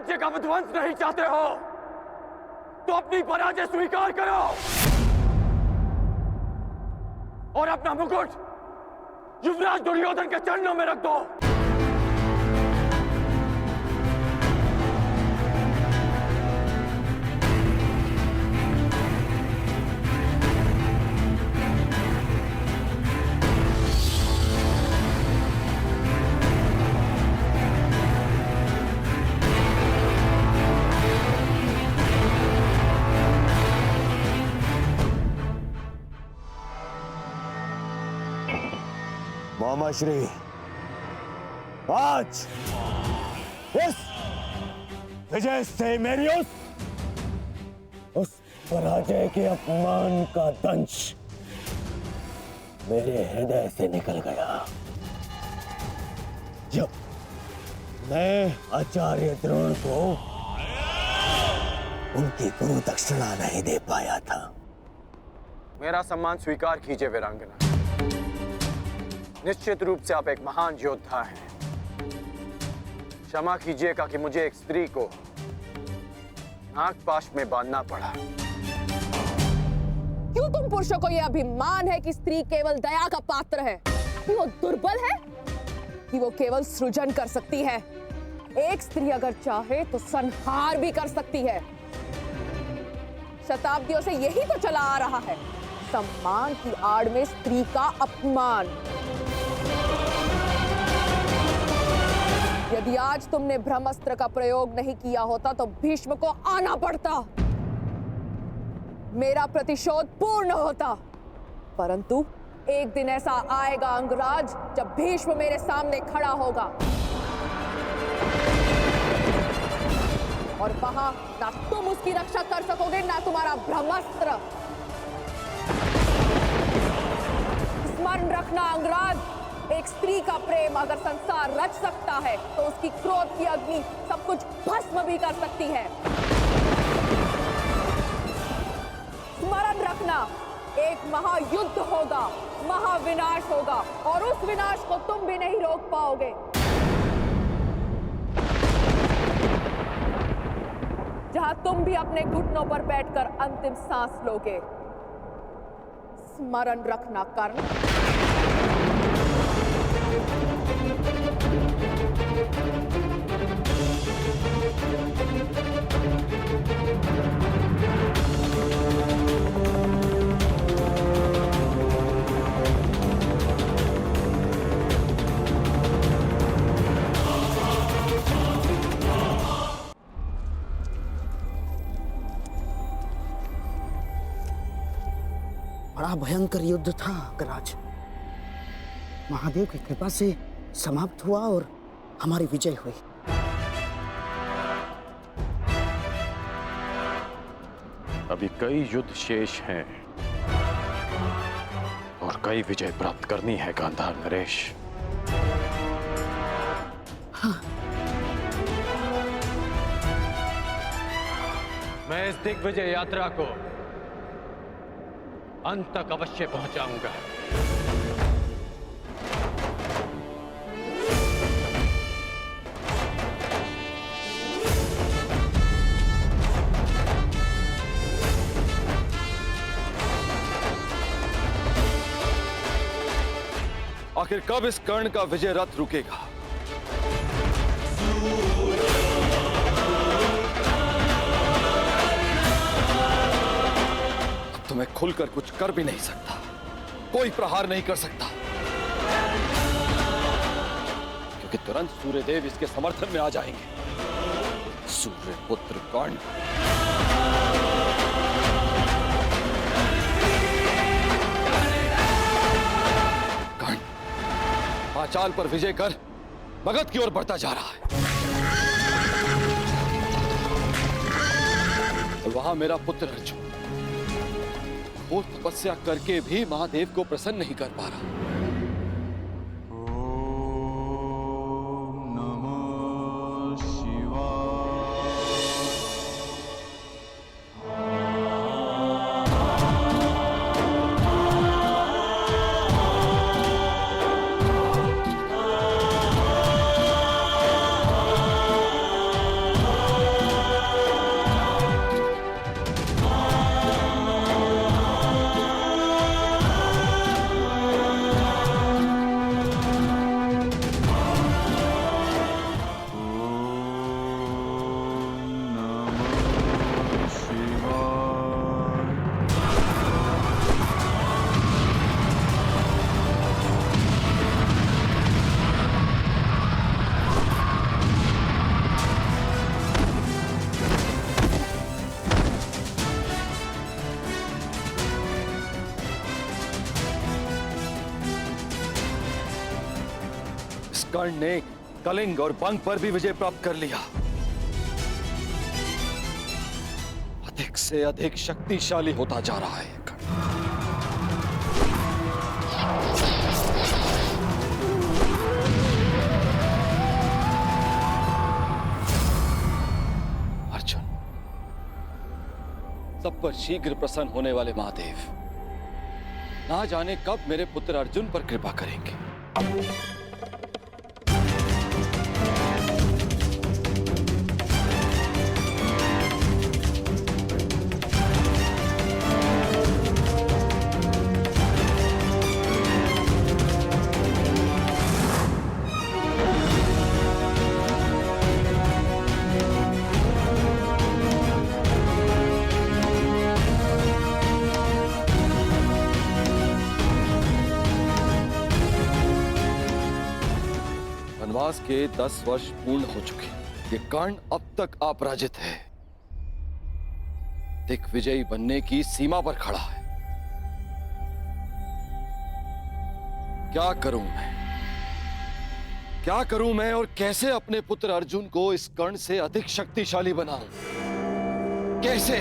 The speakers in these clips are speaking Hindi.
राज्य का विध्वंस नहीं चाहते हो तो अपनी पराजय स्वीकार करो और अपना मुकुट युवराज दुर्योधन के चरणों में रख दो। मामा श्री, आज इस विजय से मेरी उस पराजय के अपमान का दंश मेरे हृदय से निकल गया जब मैं आचार्य द्रोण को उनकी गुरु दक्षिणा नहीं दे पाया था। मेरा सम्मान स्वीकार कीजिए वीरांगना। निश्चित रूप से आप एक महान योद्धा हैं। क्षमा कीजिएगा कि मुझे एक स्त्री को नागपाश में बांधना पड़ा। क्यों तुम पुरुषों को यह अभिमान है कि स्त्री केवल दया का पात्र है, कि वो दुर्बल है, कि वो केवल सृजन कर सकती है? एक स्त्री अगर चाहे तो संहार भी कर सकती है। शताब्दियों से यही तो चला आ रहा है, सम्मान की आड़ में स्त्री का अपमान। यदि आज तुमने ब्रह्मास्त्र का प्रयोग नहीं किया होता तो भीष्म को आना पड़ता, मेरा प्रतिशोध पूर्ण होता। परंतु एक दिन ऐसा आएगा अंगराज जब भीष्म मेरे सामने खड़ा होगा और वहां ना तुम उसकी रक्षा कर सकोगे ना तुम्हारा ब्रह्मास्त्र। स्मरण रखना अंगराज, एक स्त्री का प्रेम अगर संसार रच सकता है तो उसकी क्रोध की अग्नि सब कुछ भस्म भी कर सकती है। स्मरण रखना, एक महायुद्ध होगा, महाविनाश होगा और उस विनाश को तुम भी नहीं रोक पाओगे। जहां तुम भी अपने घुटनों पर बैठकर अंतिम सांस लोगे। स्मरण रखना कर्ण। बड़ा भयंकर युद्ध था अग्रराज। महादेव की कृपा से समाप्त हुआ और हमारी विजय हुई। अभी कई युद्ध शेष हैं और कई विजय प्राप्त करनी है गांधार नरेश। हाँ। मैं इस दिग्विजय यात्रा को अंत तक अवश्य पहुंचाऊंगा। आखिर कब इस कर्ण का विजय रथ रुकेगा? अब तो मैं खुलकर कुछ कर भी नहीं सकता, कोई प्रहार नहीं कर सकता, क्योंकि तुरंत सूर्यदेव इसके समर्थन में आ जाएंगे। सूर्यपुत्र कर्ण। पांचाल पर विजय कर मगध की ओर बढ़ता जा रहा है। और वहां मेरा पुत्र अर्जुन वो तपस्या करके भी महादेव को प्रसन्न नहीं कर पा रहा। कर्ण ने कलिंग और बंग पर भी विजय प्राप्त कर लिया। अधिक से अधिक शक्तिशाली होता जा रहा है कर्ण। अर्जुन, सब पर शीघ्र प्रसन्न होने वाले महादेव ना जाने कब मेरे पुत्र अर्जुन पर कृपा करेंगे। वनवास के 10 वर्ष पूर्ण हो चुके। ये कर्ण अब तक अपराजित है, दिग्विजयी बनने की सीमा पर खड़ा है। क्या करूं मैं और कैसे अपने पुत्र अर्जुन को इस कर्ण से अधिक शक्तिशाली बनाऊं? कैसे?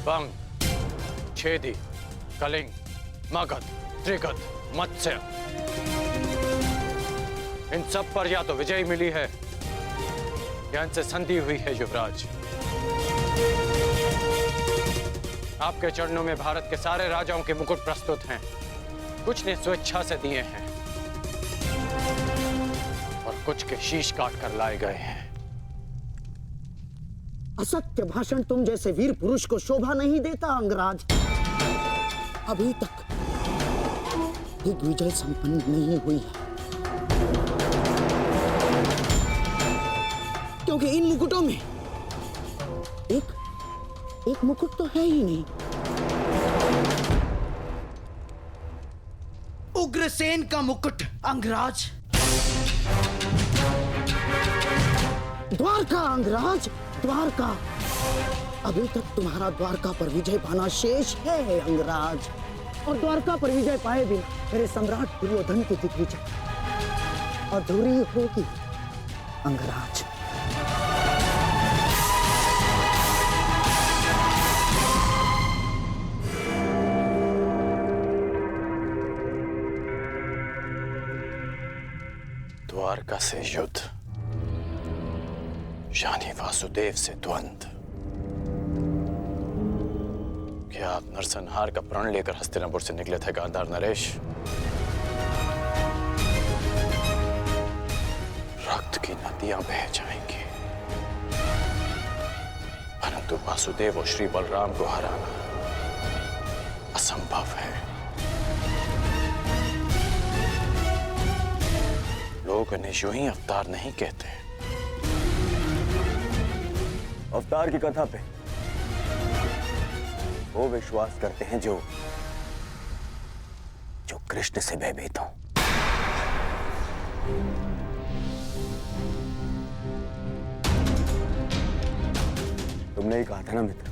बंग, छेदी, कलिंग, मगध, त्रिगद, मत्स्य, इन सब पर या तो विजय मिली है या इनसे संधि हुई है। युवराज, आपके चरणों में भारत के सारे राजाओं के मुकुट प्रस्तुत हैं। कुछ ने स्वेच्छा से दिए हैं और कुछ के शीश काट कर लाए गए हैं। असत्य भाषण तुम जैसे वीर पुरुष को शोभा नहीं देता अंगराज। अभी तक दिग्विजय संपन्न नहीं हुई है, क्योंकि इन मुकुटों में एक मुकुट तो है ही नहीं। उग्रसेन का मुकुट अंगराज। द्वारका अंगराज, द्वारका। अभी तक तुम्हारा द्वारका पर विजय पाना शेष है अंगराज, और द्वारका पर विजय पाए बिना मेरे सम्राट दुर्योधन की दिग्विजय अधूरी होगी अंगराज। द्वारका से युद्ध यानी वासुदेव से द्वंद्व। क्या आप नरसंहार का प्रण लेकर हस्तिनापुर से निकले थे गांधार नरेश? रक्त की नदियां बह जाएंगी, परंतु वासुदेव और श्री बलराम को हराना असंभव है। लोग इन्हें यूं ही अवतार नहीं कहते। अवतार की कथा पे वो विश्वास करते हैं जो कृष्ण से भयभीत हो। तुमने ही कहा था ना मित्र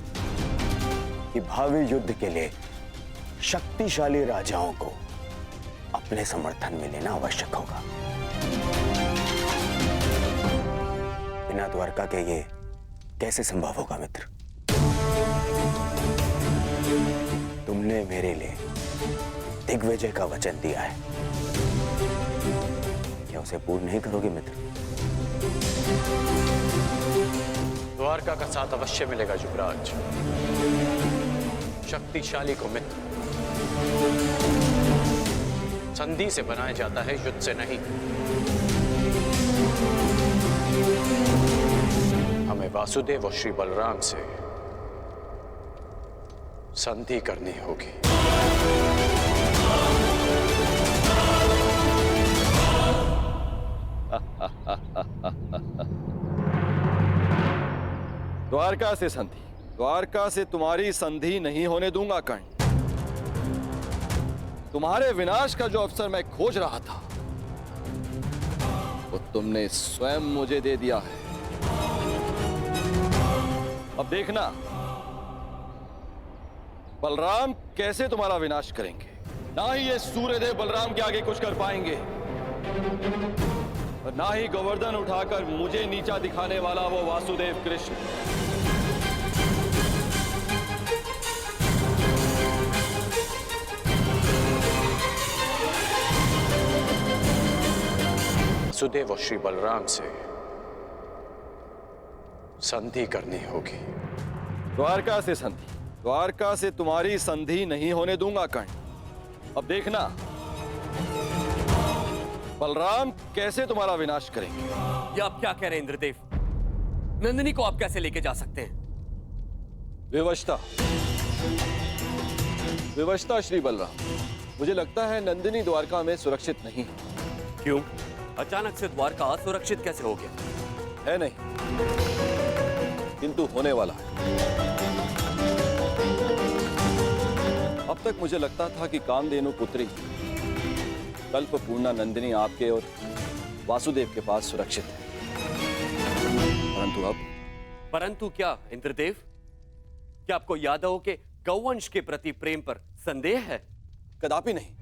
कि भावी युद्ध के लिए शक्तिशाली राजाओं को अपने समर्थन में लेना आवश्यक होगा। बिना द्वारका के ये कैसे संभव होगा मित्र? तुमने मेरे लिए दिग्विजय का वचन दिया है, क्या उसे पूर्ण नहीं करोगे मित्र? द्वारका का साथ अवश्य मिलेगा युवराज। शक्तिशाली को मित्र संधि से बनाया जाता है, युद्ध से नहीं। हमें वासुदेव और श्री बलराम से संधि करनी होगी। द्वारका से संधि, द्वारका से तुम्हारी संधि नहीं होने दूंगा कर्ण। तुम्हारे विनाश का जो अवसर मैं खोज रहा था वो तुमने स्वयं मुझे दे दिया है। अब देखना बलराम कैसे तुम्हारा विनाश करेंगे। ना ही ये सूर्यदेव बलराम के आगे कुछ कर पाएंगे और ना ही गोवर्धन उठाकर मुझे नीचा दिखाने वाला वो वासुदेव कृष्ण। वासुदेव और श्री बलराम से संधि करनी होगी। द्वारका से संधि, द्वारका से तुम्हारी संधि नहीं होने दूंगा कर्ण। अब देखना बलराम कैसे तुम्हारा विनाश करेंगे। ये आप क्या कह रहे हैं इंद्रदेव? नंदिनी को आप कैसे लेके जा सकते हैं? विवशता, विवशता श्री बलराम। मुझे लगता है नंदिनी द्वारका में सुरक्षित नहीं है। क्यों? अचानक से द्वारका असुरक्षित कैसे हो गया? है नहीं, किंतु होने वाला है। अब तक मुझे लगता था कि कामधेनु पुत्री कल्पपूर्णा नंदिनी आपके और वासुदेव के पास सुरक्षित है, परंतु अब। परंतु क्या इंद्रदेव? क्या आपको यादवों के गौवंश के प्रति प्रेम पर संदेह है? कदापि नहीं,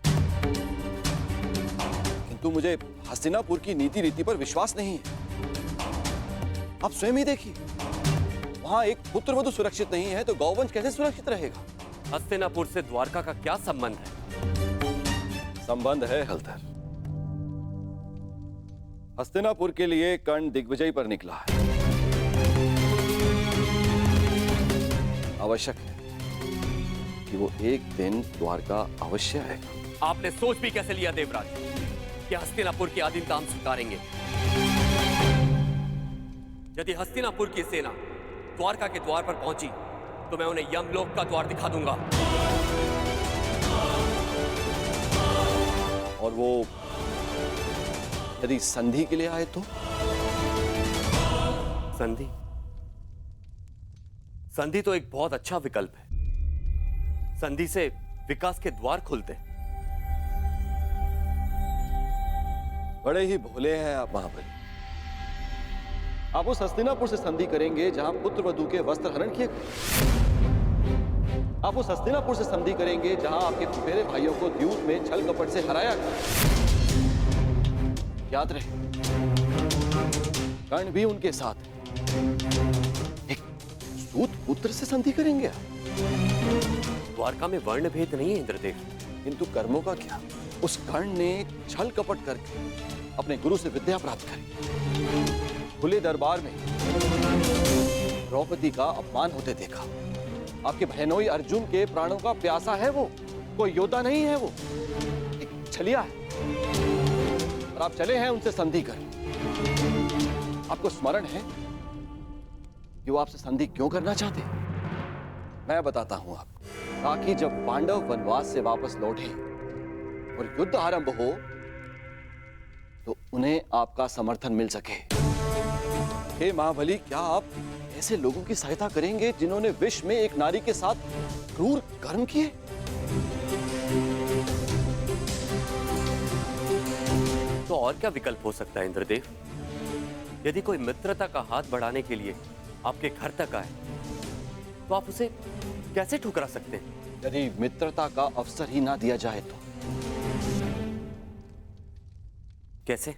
किंतु मुझे हस्तिनापुर की नीति रीति पर विश्वास नहीं है। आप स्वयं ही देखिए, वहां एक पुत्रवधू सुरक्षित नहीं है तो गौवंश कैसे सुरक्षित रहेगा? हस्तिनापुर से द्वारका का क्या संबंध है? संबंध है हलधर। हस्तिनापुर के लिए कर्ण दिग्विजय पर निकला है। आवश्यक है कि वो एक दिन द्वारका अवश्य आएगा। आपने सोच भी कैसे लिया देवराज कि हस्तिनापुर की अधीनता हम स्वीकारेंगे? यदि हस्तिनापुर की सेना द्वारका के द्वार पर पहुंची तो मैं उन्हें यमलोक का द्वार दिखा दूंगा। और वो यदि संधि के लिए आए तो? संधि? संधि तो एक बहुत अच्छा विकल्प है। संधि से विकास के द्वार खुलते हैं। बड़े ही भोले हैं आप महाबली। आप उस हस्तिनापुर से संधि करेंगे जहां पुत्र वधू के वस्त्र हरण किए गए। आप उस हस्तिनापुर से संधि करेंगे जहां आपके फुफेरे भाइयों को द्यूत में छल कपट से हराया गया। याद रहे, कर्ण भी उनके साथ है। एक सूत पुत्र से संधि करेंगे आप। द्वारका में वर्ण भेद नहीं है इंद्रदेव। किंतु कर्मों का क्या? उस कर्ण ने छल कपट करके अपने गुरु से विद्या प्राप्त करी। खुले दरबार में द्रौपदी का अपमान होते देखा। आपके बहनोई अर्जुन के प्राणों का प्यासा है वो, कोई योद्धा नहीं है वो, एक छलिया है। और आप चले हैं उनसे संधि कर। आपको स्मरण है कि वो आपसे संधि क्यों करना चाहते? मैं बताता हूं आपको, ताकि जब पांडव वनवास से वापस लौटे और युद्ध आरंभ हो तो उन्हें आपका समर्थन मिल सके। हे महाबली, क्या आप ऐसे लोगों की सहायता करेंगे जिन्होंने विश्व में एक नारी के साथ क्रूर कर्म किए? तो और क्या विकल्प हो सकता है इंद्रदेव? यदि कोई मित्रता का हाथ बढ़ाने के लिए आपके घर तक आए तो आप उसे कैसे ठुकरा सकते हैं? यदि मित्रता का अवसर ही ना दिया जाए तो? कैसे?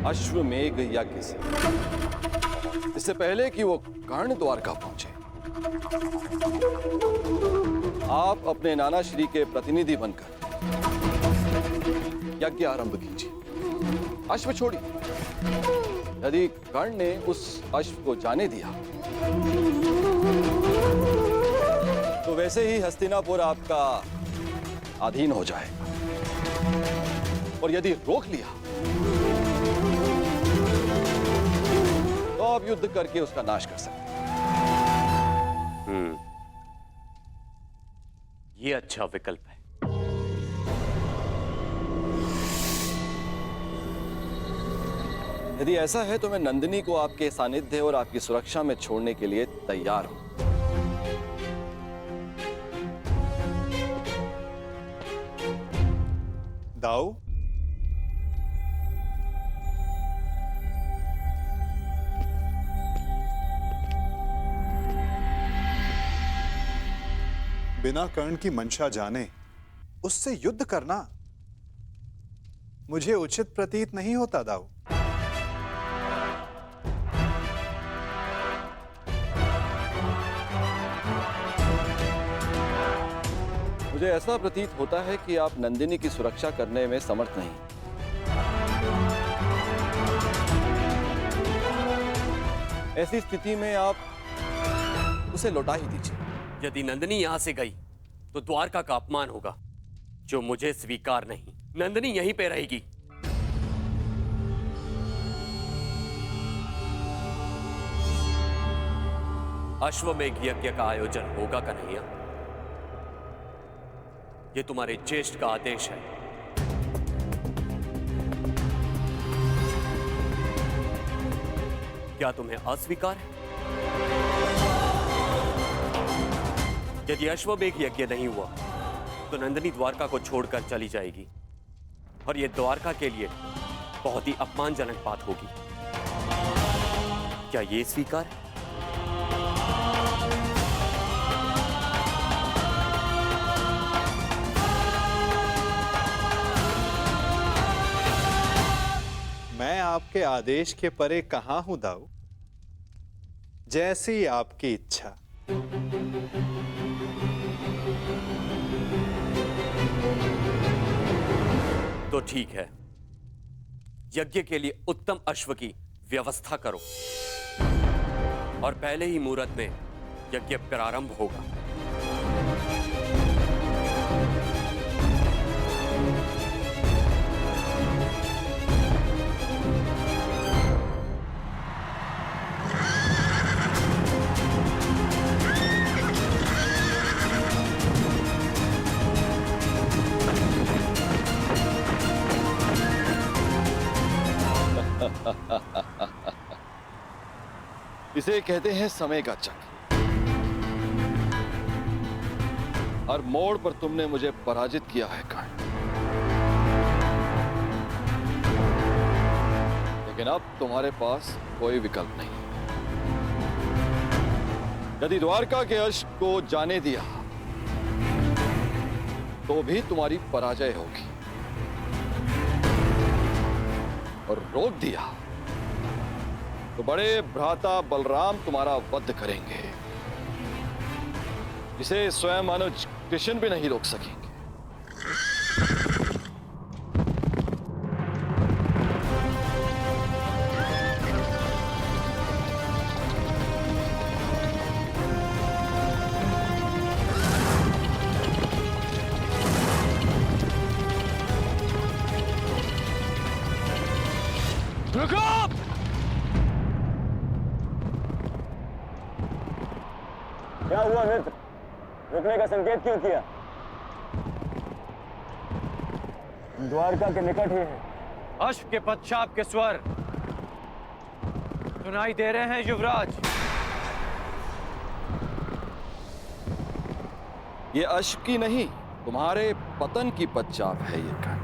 अश्वमेघ यज्ञ से, इससे पहले कि वो कर्ण द्वारका पहुंचे, आप अपने नाना श्री के प्रतिनिधि बनकर यज्ञ आरंभ कीजिए। अश्व छोड़िए। यदि कर्ण ने उस अश्व को जाने दिया तो वैसे ही हस्तिनापुर आपका अधीन हो जाएगा, और यदि रोक लिया तो आप युद्ध करके उसका नाश कर सकते हैं। ये अच्छा विकल्प है। यदि ऐसा है तो मैं नंदिनी को आपके सानिध्य और आपकी सुरक्षा में छोड़ने के लिए तैयार हूं। दाऊ, बिना कर्ण की मंशा जाने उससे युद्ध करना मुझे उचित प्रतीत नहीं होता दाऊ। मुझे ऐसा प्रतीत होता है कि आप नंदिनी की सुरक्षा करने में समर्थ नहीं। ऐसी स्थिति में आप उसे लौटा ही दीजिए। यदि नंदिनी यहां से गई तो द्वारका का अपमान होगा, जो मुझे स्वीकार नहीं। नंदिनी यहीं पे रहेगी। अश्वमेघ यज्ञ का आयोजन होगा कन्हैया। ये तुम्हारे ज्येष्ठ का आदेश है। क्या तुम्हें अस्वीकार है? यदि अश्वमेघ यज्ञ नहीं हुआ तो नंदिनी द्वारका को छोड़कर चली जाएगी, और यह द्वारका के लिए बहुत ही अपमानजनक बात होगी। क्या यह स्वीकार है? मैं आपके आदेश के परे कहां हूं दाऊ। जैसी आपकी इच्छा। तो ठीक है, यज्ञ के लिए उत्तम अश्व की व्यवस्था करो, और पहले ही मुहूर्त में यज्ञ प्रारंभ होगा। इसे कहते हैं समय का चक्र। हर मोड़ पर तुमने मुझे पराजित किया है कर्ण, लेकिन अब तुम्हारे पास कोई विकल्प नहीं। यदि द्वारका के अश्व को जाने दिया तो भी तुम्हारी पराजय होगी, और रोक दिया तो बड़े भ्राता बलराम तुम्हारा वध करेंगे, जिसे स्वयं अनुज कृष्ण भी नहीं रोक सकेंगे। क्या हुआ मित्र? रुकने का संकेत क्यों किया? द्वारका के निकट ही है। अश्व के पश्चात के स्वर सुनाई दे रहे हैं युवराज। ये अश्व की नहीं, तुम्हारे पतन की पश्चात है ये कर्ण।